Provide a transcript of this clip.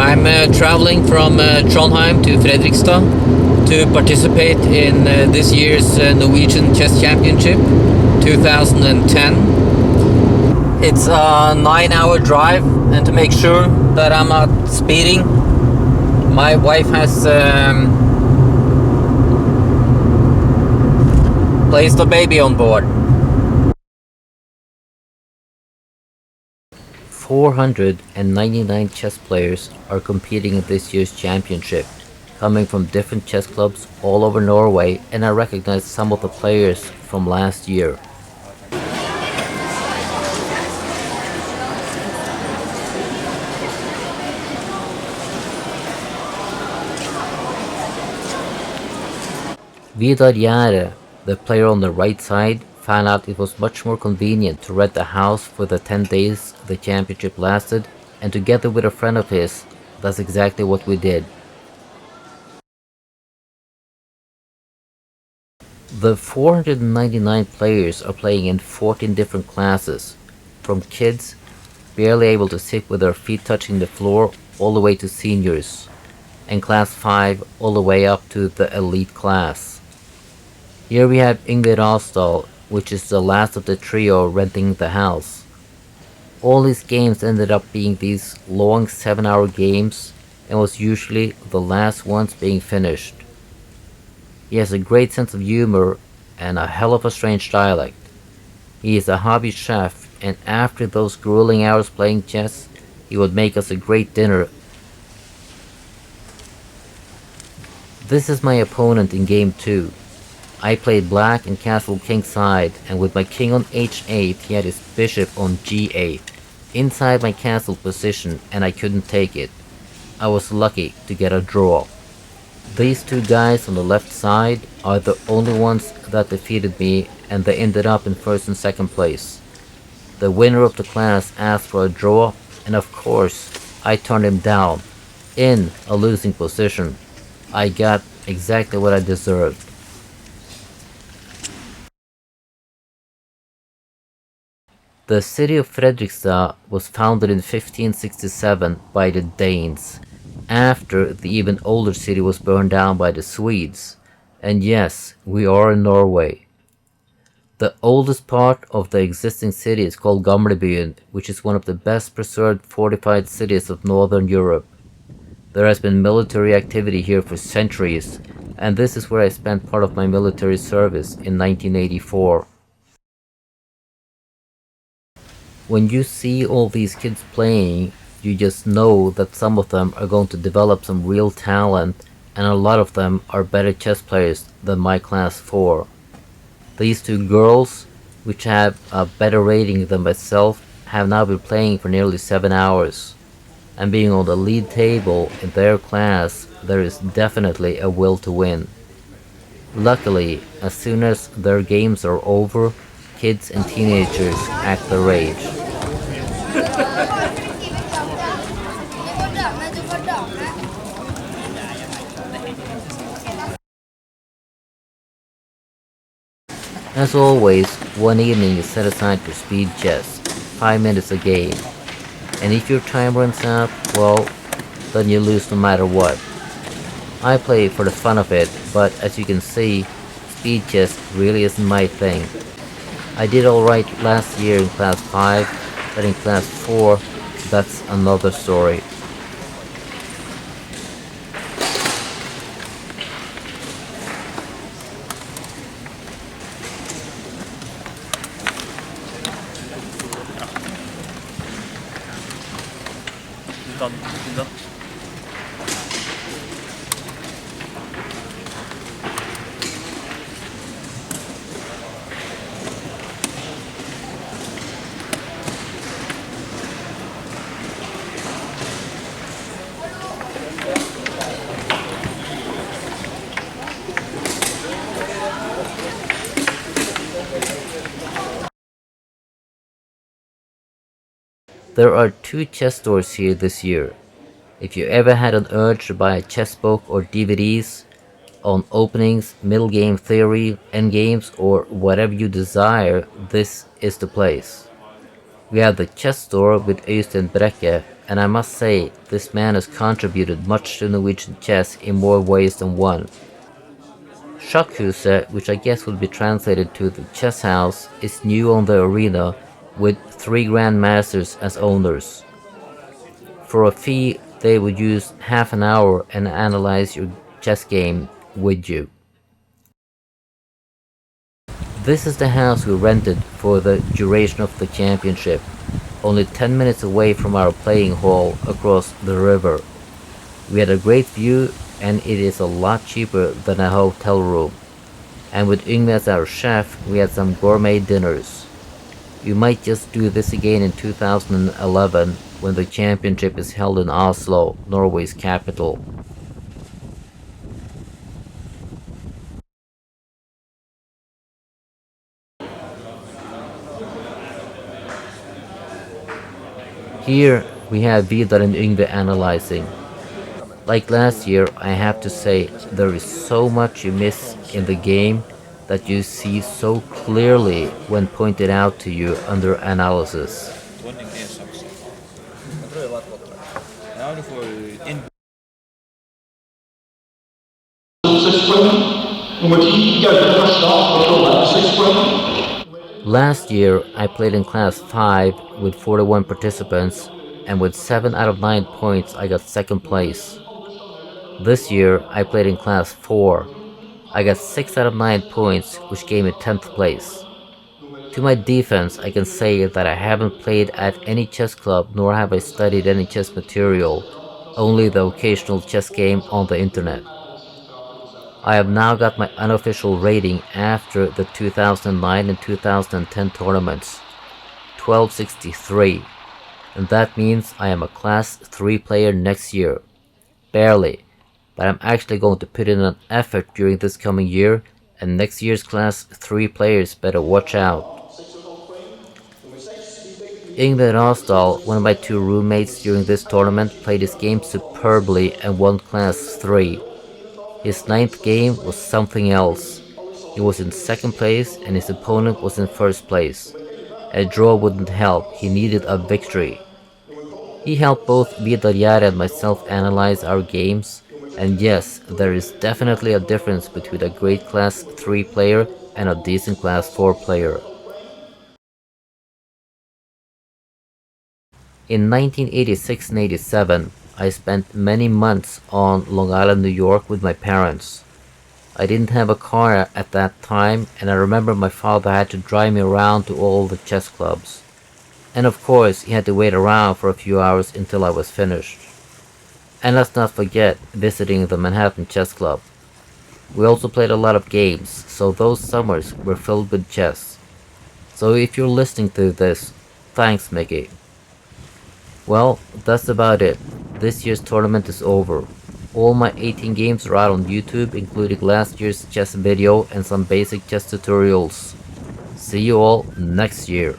I'm traveling from Trondheim to Fredrikstad to participate in this year's Norwegian Chess Championship 2010. It's a 9-hour drive, and to make sure that I'm not speeding, my wife has placed a baby on board. 499 chess players are competing in this year's championship, coming from different chess clubs all over Norway, and I recognize some of the players from last year. Vidar Gjerde, the player on the right side, found out it was much more convenient to rent a house for the 10 days the championship lasted, and together with a friend of his, that's exactly what we did. The 499 players are playing in 14 different classes, from kids, barely able to sit with their feet touching the floor, all the way to seniors, and class 5 all the way up to the elite class. Here we have Ingrid Asdal, which is the last of the trio renting the house. All these games ended up being these long 7-hour games, and was usually the last ones being finished. He has a great sense of humor and a hell of a strange dialect. He is a hobby chef, and after those grueling hours playing chess, he would make us a great dinner. This is my opponent in game 2. I played black and castle kingside, and with my king on h8 he had his bishop on g8, inside my castle position, and I couldn't take it. I was lucky to get a draw. These two guys on the left side are the only ones that defeated me, and they ended up in first and second place. The winner of the class asked for a draw, and of course I turned him down, in a losing position. I got exactly what I deserved. The city of Fredrikstad was founded in 1567 by the Danes, after the even older city was burned down by the Swedes. And yes, we are in Norway. The oldest part of the existing city is called Gamlebyen, which is one of the best preserved fortified cities of Northern Europe. There has been military activity here for centuries, and this is where I spent part of my military service in 1984. When you see all these kids playing, you just know that some of them are going to develop some real talent, and a lot of them are better chess players than my class 4. These two girls, which have a better rating than myself, have now been playing for nearly 7 hours. And being on the lead table in their class, there is definitely a will to win. Luckily, as soon as their games are over, kids and teenagers act their rage. As always, one evening is set aside for speed chess, 5 minutes a game. And if your time runs out, well, then you lose no matter what. I play for the fun of it, but as you can see, speed chess really isn't my thing. I did alright last year in class 5, but in class 4, that's another story. There are 2 chess stores here this year. If you ever had an urge to buy a chess book or DVDs on openings, middle game theory, endgames, or whatever you desire, this is the place. We have the chess store with Øystein Brekke, and I must say, this man has contributed much to Norwegian chess in more ways than one. Sjakkhuset, which I guess would be translated to the chess house, is new on the arena with 3 grandmasters as owners. For a fee, they would use half an hour and analyze your chess game with you. This is the house we rented for the duration of the championship, only 10 minutes away from our playing hall across the river. We had a great view, and it is a lot cheaper than a hotel room. And with Yngve as our chef, we had some gourmet dinners. We might just do this again in 2011 when the championship is held in Oslo, Norway's capital. Here we have Vidar and Yngve analyzing. Like last year, I have to say, there is so much you miss in the game that you see so clearly when pointed out to you under analysis. Last year, I played in class 5 with 41 participants, and with 7 out of 9 points I got second place. This year, I played in class 4. I got 6 out of 9 points, which gave me 10th place. To my defense, I can say that I haven't played at any chess club nor have I studied any chess material, only the occasional chess game on the internet. I have now got my unofficial rating after the 2009 and 2010 tournaments, 1263, and that means I am a class 3 player next year. Barely, but I'm actually going to put in an effort during this coming year, and next year's class 3 players better watch out. Yngve Rosdahl, one of my 2 roommates during this tournament, played his game superbly and won class 3. His 9th game was something else. He was in 2nd place and his opponent was in 1st place. A draw wouldn't help, he needed a victory. He helped both Vidar Jære and myself analyze our games, and yes, there is definitely a difference between a great class 3 player and a decent class 4 player. In 1986 and 87, I spent many months on Long Island, New York with my parents. I didn't have a car at that time, and I remember my father had to drive me around to all the chess clubs. And of course, he had to wait around for a few hours until I was finished. And let's not forget visiting the Manhattan Chess Club. We also played a lot of games, so those summers were filled with chess. So if you're listening to this, thanks Mickey. Well, that's about it. This year's tournament is over. All my 18 games are out on YouTube, including last year's chess video and some basic chess tutorials. See you all next year.